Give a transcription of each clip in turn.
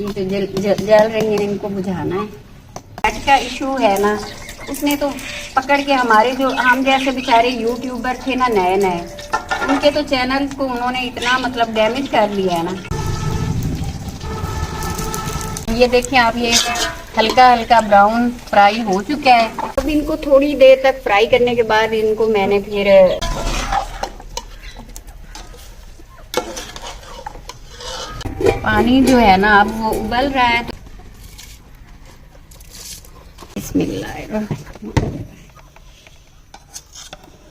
ये जो जल रही है इनको बुझाना है। नेट का इशू है ना, उसने तो पकड़ के हमारे जो हम जैसे बेचारे यूट्यूबर थे ना नए नए, उनके तो चैनल्स को उन्होंने इतना मतलब डैमेज कर लिया है ना। ये देखें आप, ये हल्का हल्का ब्राउन फ्राई हो चुका है। अब इनको थोड़ी देर तक फ्राई करने के बाद इनको मैंने फिर पानी जो है ना अब वो उबल रहा है, तो बिस्मिल्लाह,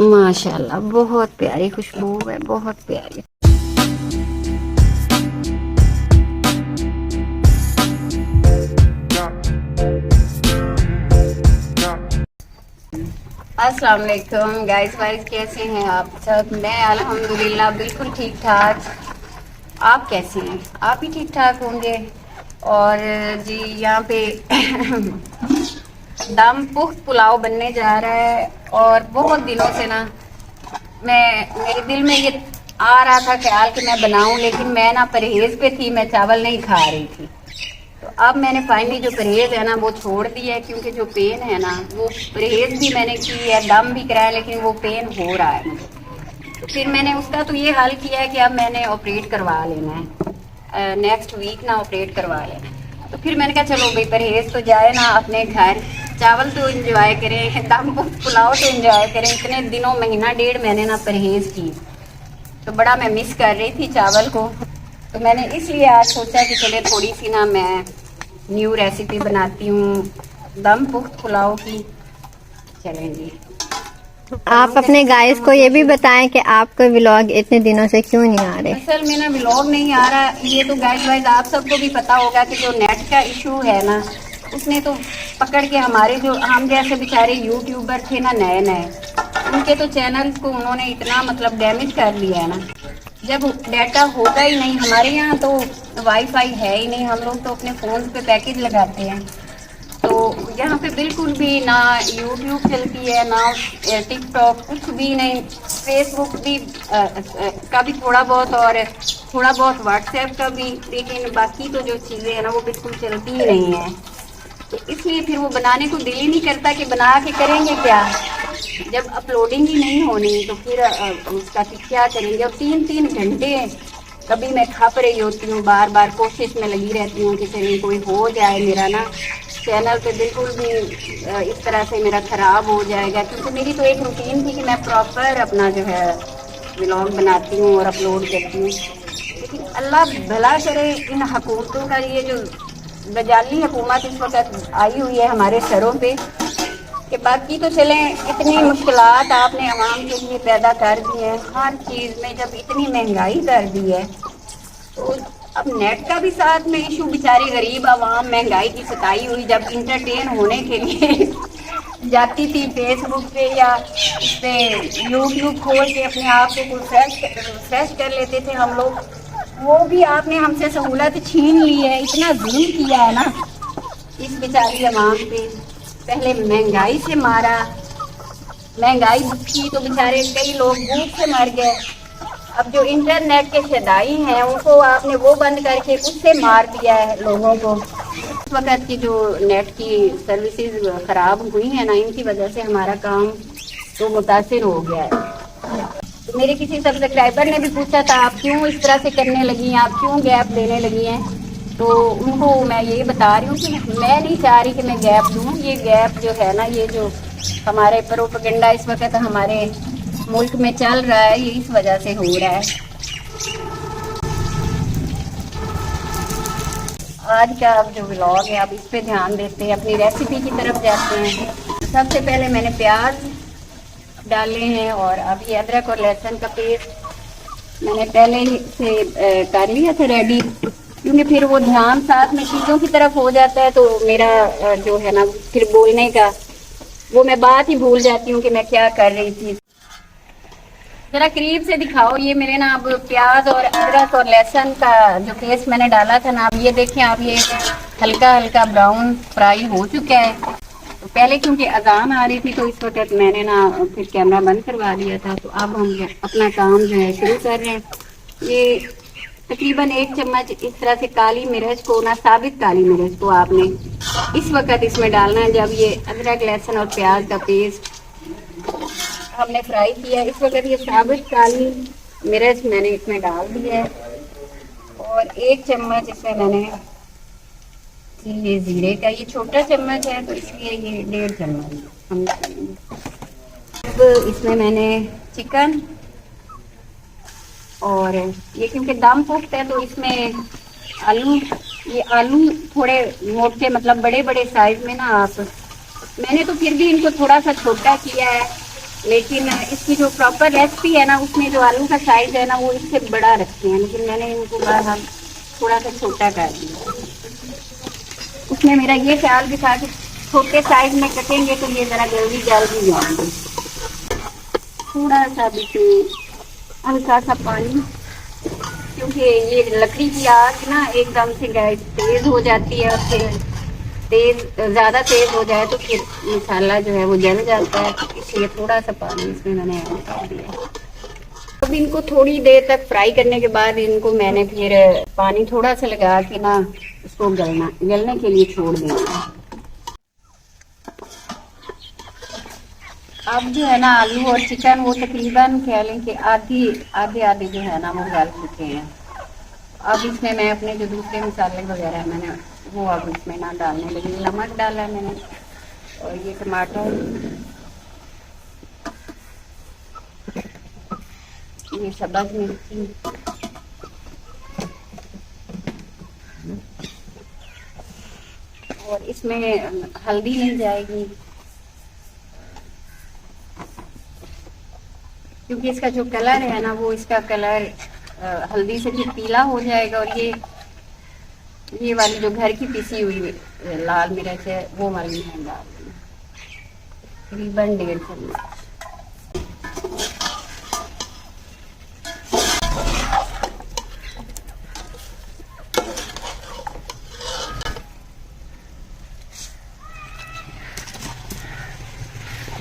माशाल्लाह बहुत प्यारी खुशबू है, बहुत प्यारी। अस्सलाम वालेकुम गाइस, कैसे हैं आप सब? मैं अल्हम्दुलिल्लाह बिल्कुल ठीक ठाक। आप कैसे हैं? आप भी ठीक ठाक होंगे। और जी यहाँ पे दम पुख्त पुलाव बनने जा रहा है, और बहुत दिनों से ना मेरे दिल में ये आ रहा था ख्याल कि मैं बनाऊं, लेकिन मैं ना परहेज पे थी, मैं चावल नहीं खा रही थी। तो अब मैंने फाइनली जो परहेज है ना वो छोड़ दिया है, क्योंकि जो पेन है ना वो परहेज भी मैंने की है, दम भी कराया, लेकिन वो पेन हो रहा है मुझे। तो फिर मैंने उसका तो ये हल किया है कि अब मैंने ऑपरेट करवा लेना है, नेक्स्ट वीक ना ऑपरेट करवा लेना है। तो फिर मैंने कहा चलो भाई परहेज तो जाए ना अपने घर, चावल तो इंजॉय करें, दम पुलाव तो इंजॉय करें। इतने दिनों महीना डेढ़ महीने ना परहेज की, तो बड़ा मैं मिस कर रही थी चावल को। तो मैंने इसलिए आज सोचा कि चले थोड़ी सी ना मैं न्यू रेसिपी बनाती हूँ दम पुख्त पुलाव की। चलें जी। आप अपने गाइस को ये भी बताएं कि आपका व्लॉग इतने दिनों से क्यों नहीं आ रहे? असल में ना व्लॉग नहीं आ रहा, ये तो गाइस वाइज आप सबको भी पता होगा कि जो नेट का इशू है ना, उसने तो पकड़ के हमारे जो हम जैसे बेचारे यूट्यूबर थे ना नए नए, उनके तो चैनल्स को उन्होंने इतना मतलब डैमेज कर लिया है ना। जब डाटा होगा ही नहीं, हमारे यहाँ तो वाईफाई है ही नहीं, हम लोग तो अपने फ़ोन पे पैकेज लगाते हैं, तो यहाँ पे बिल्कुल भी ना यूट्यूब चलती है ना टिकटॉक, कुछ भी नहीं। फेसबुक भी का भी थोड़ा बहुत, और थोड़ा बहुत व्हाट्सएप का भी, लेकिन बाकी तो जो चीज़ें हैं ना वो बिल्कुल चलती ही नहीं है। तो इसलिए फिर वो बनाने को दिल ही नहीं करता कि बना के करेंगे क्या, जब अपलोडिंग ही नहीं होनी तो फिर उसका क्या करेंगे। और 3-3 घंटे कभी मैं खप रही होती हूँ, बार बार कोशिश में लगी रहती हूँ कि चलिए कोई हो जाए मेरा ना चैनल पे, बिल्कुल भी इस तरह से मेरा ख़राब हो जाएगा। क्योंकि मेरी तो एक रूटीन थी कि मैं प्रॉपर अपना जो है व्लॉग बनाती हूँ और अपलोड करती हूँ। लेकिन अल्लाह भला करे, इन हुकूमतों का ये जो गजाली हुकूमत इस वक्त आई हुई है हमारे सरों पे, कि बाकी तो चलें इतनी मुश्किलात आपने आवाम के लिए पैदा कर दी है, हर चीज़ में जब इतनी महंगाई कर दी है, तो अब नेट का भी साथ में इशू। बेचारी गरीब आवाम महंगाई की सताई हुई जब इंटरटेन होने के लिए जाती थी फेसबुक पे या इस पे यूट्यूब खोल के अपने आप को फ्रेश कर लेते थे हम लोग, वो भी आपने हमसे सहूलत छीन ली है। इतना जुल्म किया है ना इस बेचारी आवाम पे, पहले महंगाई से मारा, महंगाई की तो बेचारे कई लोग भूख से मर गए। अब जो इंटरनेट के शदाई हैं उनको आपने वो बंद करके उससे मार दिया है लोगों को। इस वक्त की जो नेट की सर्विसेज ख़राब हुई हैं ना, इनकी वजह से हमारा काम तो मुतासिर हो गया है। तो मेरे किसी सब्सक्राइबर ने भी पूछा था आप क्यों इस तरह से करने लगी हैं, आप क्यों गैप देने लगी हैं? तो उनको मैं ये बता रही हूँ कि मैं नहीं चाह रही कि मैं गैप दूँ। ये गैप जो है ना, ये जो हमारे प्रोपेगेंडा इस वक्त हमारे मुल्क में चल रहा है, ये इस वजह से हो रहा है। आज का अब जो व्लॉग है, अब इस पे ध्यान देते हैं, अपनी रेसिपी की तरफ जाते हैं। सबसे पहले मैंने प्याज डाले हैं, और अब ये अदरक और लहसुन का पेस्ट मैंने पहले ही से कर लिया था रेडी, क्योंकि फिर वो ध्यान साथ में चीज़ों की तरफ हो जाता है, तो मेरा जो है ना फिर बोलने का वो मैं बात ही भूल जाती हूँ कि मैं क्या कर रही थी। जरा करीब से दिखाओ, ये मेरे ना अब प्याज और अदरक और लहसुन का जो पेस्ट मैंने डाला था ना, अब ये देखें आप, ये हल्का हल्का ब्राउन फ्राई हो चुका है। तो पहले क्योंकि अजान आ रही थी तो इस वक्त मैंने ना फिर कैमरा बंद करवा दिया था। तो अब हम अपना काम जो है शुरू कर रहे हैं। ये तकरीबन 1 चम्मच इस तरह से काली मिर्च को ना, साबित काली मिर्च को आपने इस वक्त इसमें डालना है। जब ये अदरक लहसुन और प्याज का पेस्ट हमने फ्राई किया, इस वक्त ये साबित काली मिर्च मैंने इसमें डाल दी है। और 1 चम्मच इसमें मैंने ये जीरे का, ये छोटा चम्मच है तो इसलिए ये 1.5 चम्मच हम डालेंगे। अब इसमें मैंने चिकन, और ये क्योंकि दम पुख्त है तो इसमें आलू, ये आलू थोड़े मोटे मतलब बड़े बड़े साइज में ना आप, मैंने तो फिर भी इनको थोड़ा सा छोटा किया है, लेकिन इसकी जो प्रॉपर रेसिपी है ना उसमें जो आलू का साइज है ना वो इससे बड़ा रखते हैं, लेकिन मैंने इनको बड़ा थोड़ा सा छोटा कर दिया। उसमें मेरा ये ख्याल भी था कि छोटे साइज में कटेंगे तो ये ज़रा जल्दी जाएंगे। थोड़ा सा भी हल्का सा पानी, क्योंकि ये लकड़ी की आग ना एकदम से गैस तेज हो जाती है, और फिर ज़्यादा तेज हो जाए तो फिर मसाला जो है वो जल जाता है, इसलिए थोड़ा सा पानी इसमें मैंने ऐड कर दिया। अब इनको थोड़ी देर तक फ्राई करने के बाद इनको मैंने फिर पानी थोड़ा सा लगा के ना इसको गलने के लिए छोड़ दिया। अब जो है ना आलू और चिकन वो तकरीबन कह लें कि आधे जो है ना वो गल चुके हैं। अब इसमें मैं अपने जो दूसरे मसाले वगैरह मैंने वो अब इसमें ना डालने लगी। नमक डाला मैंने, और ये टमाटर, ये सब्ज़ मिर्ची, और इसमें हल्दी नहीं जाएगी क्योंकि इसका जो कलर है ना वो इसका कलर हल्दी से भी पीला हो जाएगा। और ये वाली जो घर की पिसी हुई लाल मिर्च है वो वाली मैं डाल दूँ, तकरीबन 1.5 चम्मच।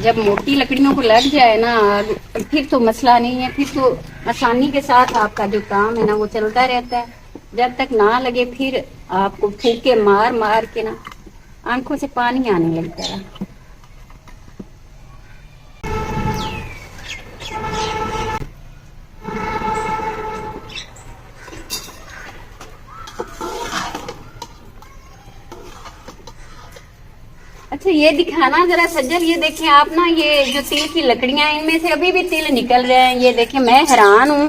जब मोटी लकड़ियों को लग जाए ना फिर तो मसला नहीं है, फिर तो आसानी के साथ आपका जो काम है ना वो चलता रहता है। जब तक ना लगे फिर आपको फूके मार मार के ना आंखों से पानी आने लगता है। अच्छा ये दिखाना जरा सज्जल, ये देखें आप ना, ये जो तिल की लकड़ियां हैं इनमें से अभी भी तिल निकल रहे हैं। ये देखें, मैं हैरान हूँ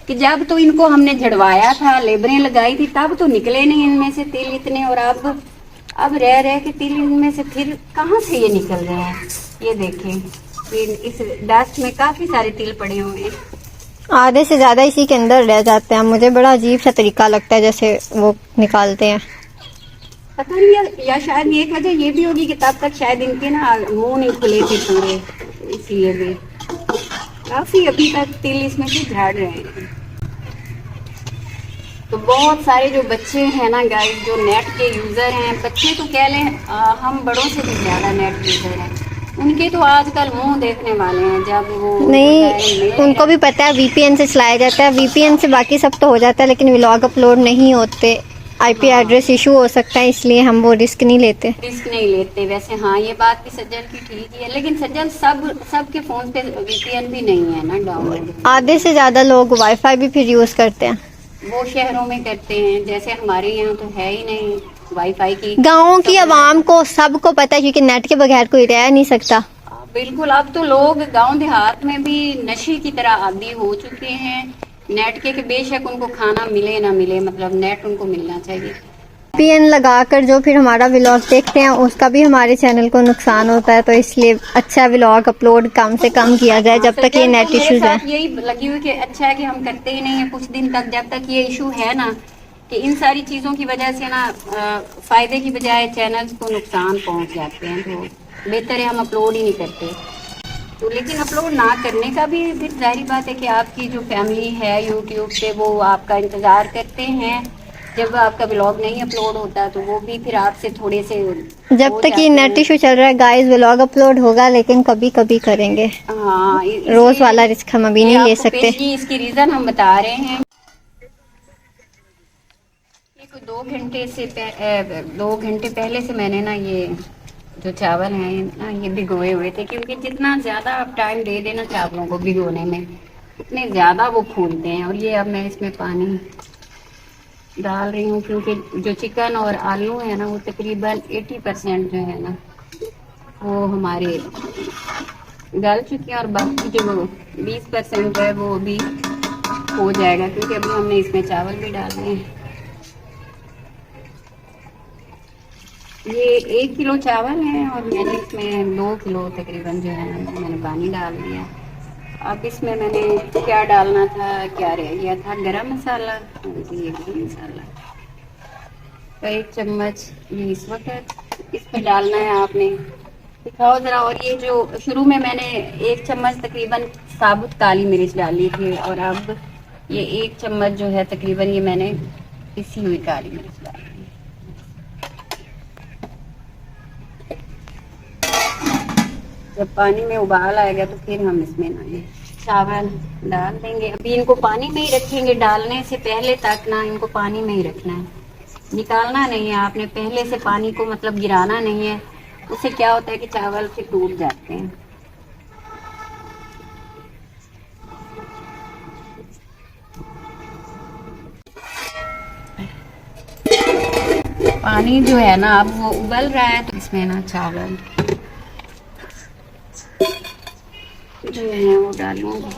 कि जब तो इनको हमने झड़वाया था, लेबरें लगाई थी, तब तो निकले नहीं इनमें से तिल इतने, और अब रह के तिल इनमें से फिर कहाँ से ये निकल रहे हैं। ये देखें इस डस्ट में काफी सारे तिल पड़े हुए हैं, आधे से ज्यादा इसी के अंदर रह जाते हैं। मुझे बड़ा अजीब सा तरीका लगता है जैसे वो निकालते हैं। पता नहीं, या शायद एक वजह ये भी होगी कि तब तक शायद इनके ना मुंह नहीं खुले थे पूरे, इसलिए भी काफी अभी तक तिल इसमें से झाड़ रहे हैं। तो बहुत सारे जो बच्चे हैं ना गाइस, जो नेट के यूजर हैं, बच्चे तो कह लें हम बड़ों से भी ज्यादा नेट यूजर हैं, उनके तो आजकल मुंह देखने वाले हैं। जब वो नहीं, उनको भी पता है VPN से चलाया जाता है, VPN से बाकी सब तो हो जाता है, लेकिन व्लॉग अपलोड नहीं होते, IP एड्रेस इशू हो सकता है, इसलिए हम वो रिस्क नहीं लेते। वैसे हाँ, ये बात भी सज्जल की ठीक है, लेकिन सज्जल सबके फोन पे VPN भी नहीं है ना डाउनलोड। आधे से ज्यादा लोग वाईफाई भी फिर यूज करते हैं, वो शहरों में करते हैं, जैसे हमारे यहाँ तो है ही नहीं वाईफाई की। गाँव की आवाम को सबको पता है, क्योंकि नेट के बगैर कोई रह नहीं सकता। बिल्कुल, अब तो लोग गांव देहात में भी नशे की तरह आदी हो चुके हैं नेट के, बेशक उनको खाना मिले ना मिले, मतलब नेट उनको मिलना चाहिए। VPN लगाकर जो फिर हमारा व्लॉग देखते हैं उसका भी हमारे चैनल को नुकसान होता है, तो इसलिए अच्छा व्लॉग अपलोड कम से कम किया जाए जब तक ये नेट इश्यूज है। यही लगी हुई कि अच्छा है कि हम करते ही नहीं है कुछ दिन तक, जब तक ये इशू है ना कि इन सारी चीजों की वजह से ना फायदे की बजाय चैनल्स को नुकसान पहुंच जाते हैं, तो बेहतर है हम अपलोड ही नहीं करते। तो लेकिन अपलोड ना करने का भी फिर जाहिर बात है कि आपकी जो फैमिली है यूट्यूब पे वो आपका इंतज़ार करते हैं। जब आपका ब्लॉग नहीं अपलोड होता तो वो भी फिर आपसे थोड़े से, जब तक ये नेट इशू चल रहा है गाइस, व्लॉग अपलोड होगा, लेकिन कभी कभी करेंगे। हाँ, रोज वाला रिस्क हम अभी नहीं ले सकते। इसकी रीज़न हम बता रहे हैं। कोई 2 घंटे पहले से मैंने ना ये जो चावल हैं ना ये भिगोए हुए थे, क्योंकि जितना ज़्यादा आप टाइम दे देना चावलों को भिगोने में उतने ज़्यादा वो फूलते हैं। और ये अब मैं इसमें पानी डाल रही हूँ, क्योंकि जो चिकन और आलू है ना वो तकरीबन 80% जो है ना वो हमारे गल चुके हैं, और बाकी जो 20% है वो भी हो जाएगा, क्योंकि अभी हमने इसमें चावल भी डालने हैं। ये 1 किलो चावल है और मैंने इसमें 2 किलो तकरीबन जो है ना मैंने पानी डाल दिया। अब इसमें मैंने क्या डालना था, क्या रह गया था, गरम मसाला, ये गरम मसाला का 1 चम्मच ये इस वक्त इस पे डालना है आपने, दिखाओ ज़रा। और ये जो शुरू में मैंने 1 चम्मच तकरीबन साबुत काली मिर्च डाली थी, और अब ये 1 चम्मच जो है तकरीबन ये मैंने पिसी हुई काली मिर्च डाली। जब पानी में उबाल आएगा तो फिर हम इसमें ना ये चावल डाल देंगे। अभी इनको पानी में ही रखेंगे, डालने से पहले तक ना इनको पानी में ही रखना है, निकालना नहीं है आपने पहले से पानी को, मतलब गिराना नहीं है। उससे क्या होता है कि चावल फिर टूट जाते हैं। पानी जो है ना अब वो उबल रहा है, तो इसमें ना चावल जो है वो डालूंगी।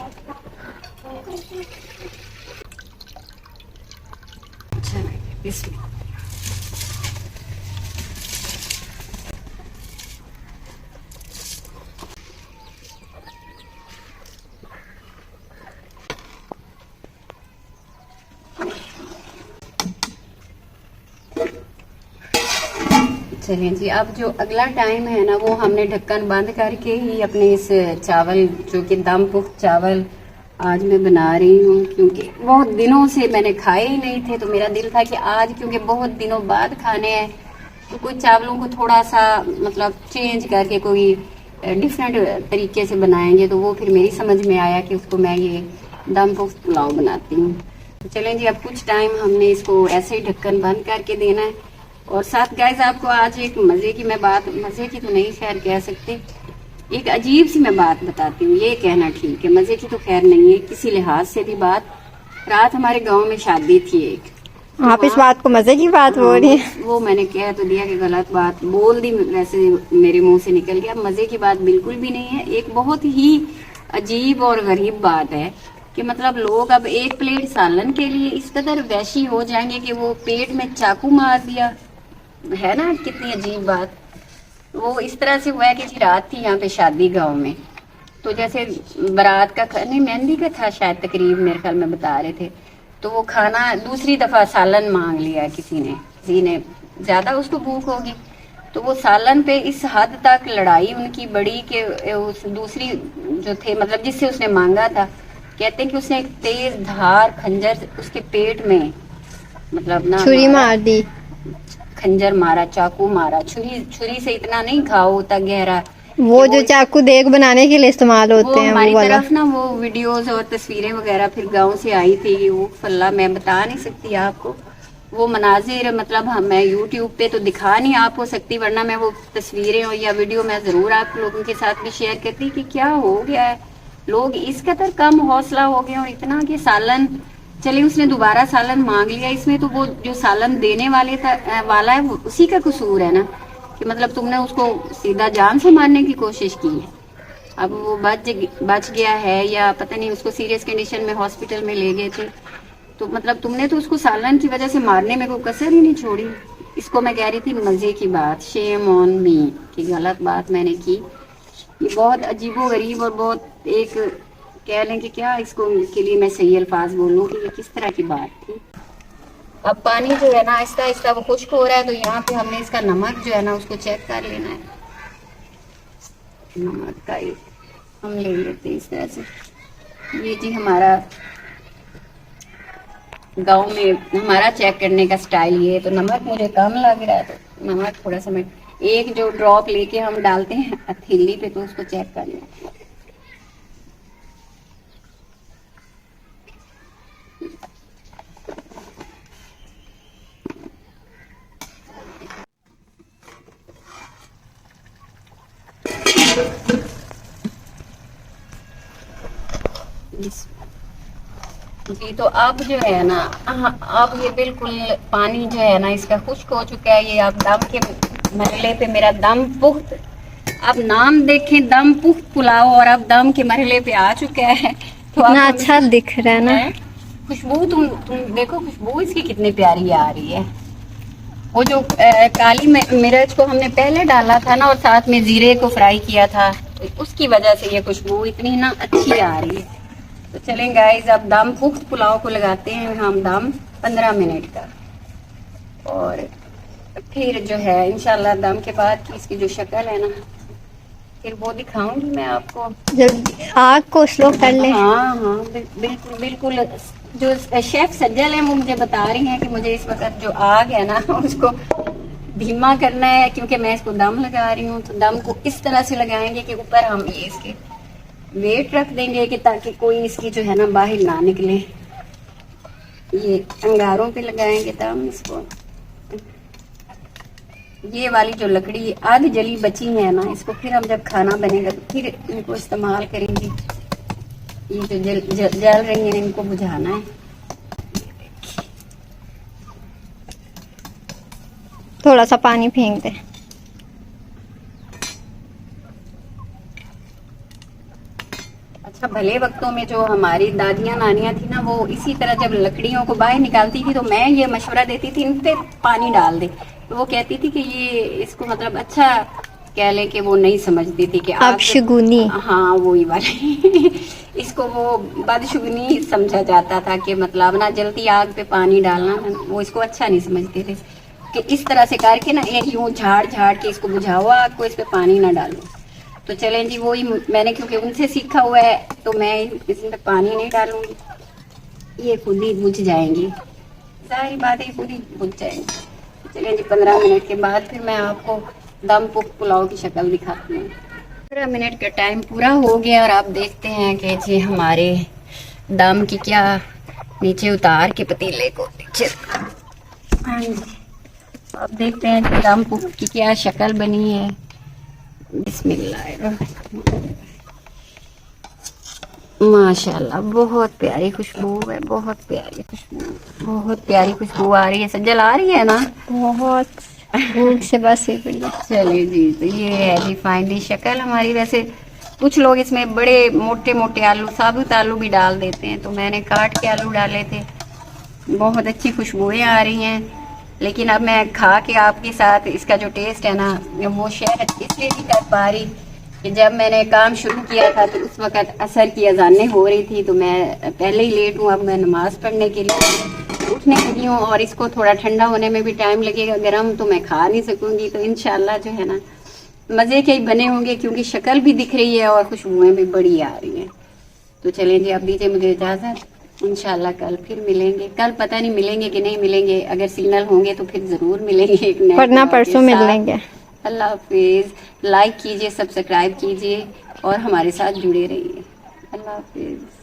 अच्छा इसमें चलिए जी, अब जो अगला टाइम है ना वो हमने ढक्कन बंद करके ही अपने इस चावल जो कि दम पुख्त चावल आज मैं बना रही हूँ, क्योंकि बहुत दिनों से मैंने खाए ही नहीं थे, तो मेरा दिल था कि आज क्योंकि बहुत दिनों बाद खाने हैं तो कोई चावलों को थोड़ा सा मतलब चेंज करके कोई डिफरेंट तरीके से बनाएंगे। तो वो फिर मेरी समझ में आया कि उसको मैं ये दम पुख्त पुलाव बनाती हूँ। तो चलें जी, अब कुछ टाइम हमने इसको ऐसे ही ढक्कन बंद करके देना है। और साथ गाइस आपको आज एक मजे की मैं बात, मजे की तो नहीं खैर कह सकते, एक अजीब सी मैं बात बताती हूँ, ये कहना ठीक है, मजे की तो खैर नहीं है किसी लिहाज से भी बात। रात हमारे गांव में शादी थी एक, आप इस बात को मजे की बात बोल रही हैं? वो मैंने कह तो दिया कि गलत बात बोल दी, वैसे मेरे मुंह से निकल गया। मजे की बात बिल्कुल भी नहीं है, एक बहुत ही अजीब और गरीब बात है कि मतलब लोग अब 1 प्लेट सालन के लिए इस कदर वैशी हो जाएंगे कि वो पेट में चाकू मार दिया है ना। कितनी अजीब बात। वो इस तरह से हुआ है कि जी रात थी यहाँ पे शादी गांव में, तो जैसे बारात का नहीं मेहंदी का था शायद तकरीब, मेरे ख्याल में बता रहे थे, तो वो खाना दूसरी दफा सालन मांग लिया किसी ने ज्यादा उसको भूख होगी, तो वो सालन पे इस हद तक लड़ाई उनकी बड़ी कि उस दूसरी जो थे मतलब जिससे उसने मांगा था, कहते हैं कि उसने एक तेज धार खंजर उसके पेट में मतलब ना छुरी मार दी, खंजर मारा, चाकू मारा, छुरी से इतना नहीं घाव होता गहरा, वो जो चाकू देग बनाने के लिए इस्तेमाल होते हैं हमारी वो वाला। तरफ ना वो वीडियोस और तस्वीरें वगैरह फिर गांव से आई थी, वो फल्ला मैं बता नहीं सकती आपको, वो मनाजिर मतलब मैं यूट्यूब पे तो दिखा नहीं आप हो सकती, वरना मैं वो तस्वीरें और या वीडियो मैं जरूर आप लोगों के साथ भी शेयर करती कि क्या हो गया है, लोग इस कदर कम हौसला हो गए और इतना कि सालन, चले उसने दोबारा सालन मांग लिया, इसमें तो वो जो सालन देने वाला है वो उसी का कसूर है ना, कि मतलब तुमने उसको सीधा जान से मारने की कोशिश की है। अब वो बच गया है या पता नहीं, उसको सीरियस कंडीशन में हॉस्पिटल में ले गए थे, तो मतलब तुमने तो उसको सालन की वजह से मारने में कोई कसर ही नहीं छोड़ी। इसको मैं कह रही थी मजे की बात, शेम ऑन मी कि गलत बात मैंने की। ये बहुत अजीबो गरीब और बहुत एक कह लें कि क्या इसको के लिए मैं सही अल्फाज बोलूँ कि ये किस तरह की बात थी। अब पानी जो है ना आहिस्ता आहिस्ता वो खुश्क हो रहा है, तो यहाँ पे हमने इसका नमक जो है ना उसको चेक कर लेना है। नमक का हम ले लेते हैं इस तरह से। ये जी हमारा गांव में हमारा चेक करने का स्टाइल ये है, तो नमक मुझे कम लग रहा है तो नमक थोड़ा सा मैं एक जो ड्रॉप लेके हम डालते हैं हथेली पे, तो उसको चेक कर लें। जी तो अब जो है ना, अब ये बिल्कुल पानी जो है ना इसका खुश्क हो चुका है। ये अब दम के मरहले पे मेरा दम पुख्त, अब नाम देखें दम पुख्त पुलाव, और अब दम के मरहले पे आ चुका है। तो इतना अच्छा दिख रहा है ना। खुशबू, तुम देखो खुशबू इसकी कितनी प्यारी आ रही है। वो जो काली मिर्च को हमने पहले डाला था ना और साथ में जीरे को फ्राई किया था, तो उसकी वजह से ये खुशबू इतनी ना अच्छी आ रही है। तो चलें गाइस, अब दम पुख्त पुलाव को लगाते हैं हम दम 15 मिनट का, और फिर जो है इंशाल्लाह दम के बाद की इसकी जो शक्ल है ना, फिर वो दिखाऊंगी मैं आपको। जब आग को स्लो कर ले। हाँ हाँ बिल्कुल बिल्कुल। जो शेफ सज्जल है वो मुझे बता रही हैं कि मुझे इस वक्त जो आग है ना उसको धीमा करना है, क्योंकि मैं इसको दम लगा रही हूँ। तो दम को इस तरह से लगाएंगे कि ऊपर हम ये इसके वेट रख देंगे कि ताकि कोई इसकी जो है ना बाहर ना निकले। ये अंगारों पे लगाएंगे दम इसको। ये वाली जो लकड़ी आधी जली बची है ना, इसको फिर हम जब खाना बनेगा तो फिर इनको इस्तेमाल करेंगे। ये जो जल रही है इनको बुझाना है। थोड़ा सा पानी फेंक दे। अच्छा, भले वक्तों में जो हमारी दादियां नानियां थी ना, वो इसी तरह जब लकड़ियों को बाहर निकालती थी तो मैं ये मशवरा देती थी इन पे पानी डाल दे। तो वो कहती थी कि ये इसको मतलब अच्छा कह ले कि वो नहीं समझती थी कि अपशगुनी। हाँ वही वाली इसको वो बदशगुनी समझा जाता था कि मतलब ना जल्दी आग पे पानी डालना, वो इसको अच्छा नहीं समझते थे कि इस तरह से करके ना यूं झाड़ झाड़ के इसको बुझाओ आग को, इस पे पानी ना डालो। तो चलें जी, वही मैंने क्योंकि उनसे सीखा हुआ है तो मैं इसमें पानी नहीं डालूंगी, ये खुद ही बुझ जाएंगी। सारी बातें खुद ही बुझ जाएंगी। चलें जी, 15 मिनट के बाद फिर मैं आपको दम पुख्त पुलाव की शक्ल दिखाती हूँ। 15 मिनट का टाइम पूरा हो गया और आप देखते हैं कि जी हमारे दम की क्या नीचे उतार के पतीले को नीचे, हाँ जी आप देखते हैं कि दम पुख्त की क्या शक्ल बनी है। बिस्मिल्लाह, माशाल्लाह बहुत प्यारी खुशबू है, बहुत प्यारी खुशबू, बहुत प्यारी खुशबू आ रही है। सज्जल आ रही है ना? बहुत भूख से बस ही पड़ी। चलिए जी, तो ये है जी फाइनली शक्ल हमारी। वैसे कुछ लोग इसमें बड़े मोटे मोटे आलू, साबुत आलू भी डाल देते हैं, तो मैंने काट के आलू डाले थे। बहुत अच्छी खुशबुएं आ रही हैं। लेकिन अब मैं खा के आपके साथ इसका जो टेस्ट है ना, वो शेयर इसलिए नहीं कर पा रही कि जब मैंने काम शुरू किया था तो उस वक़्त असर की अजानें हो रही थी, तो मैं पहले ही लेट हूँ। अब मैं नमाज़ पढ़ने के लिए उठने लगी हूँ और इसको थोड़ा ठंडा होने में भी टाइम लगेगा। गर्म तो मैं खा नहीं सकूँगी। तो इंशाल्लाह जो है ना मज़े के ही बने होंगे, क्योंकि शक्ल भी दिख रही है और खुशबुएँ भी बड़ी आ रही हैं। तो चलें जी, अब दीजिए मुझे इजाज़त। इंशाल्लाह कल फिर मिलेंगे। कल पता नहीं मिलेंगे कि नहीं मिलेंगे, अगर सिग्नल होंगे तो फिर ज़रूर मिलेंगे एक नए, वरना परसों मिल लेंगे। अल्लाह हाफिज़। लाइक कीजिए, सब्सक्राइब कीजिए और हमारे साथ जुड़े रहिए। अल्लाह हाफिज़।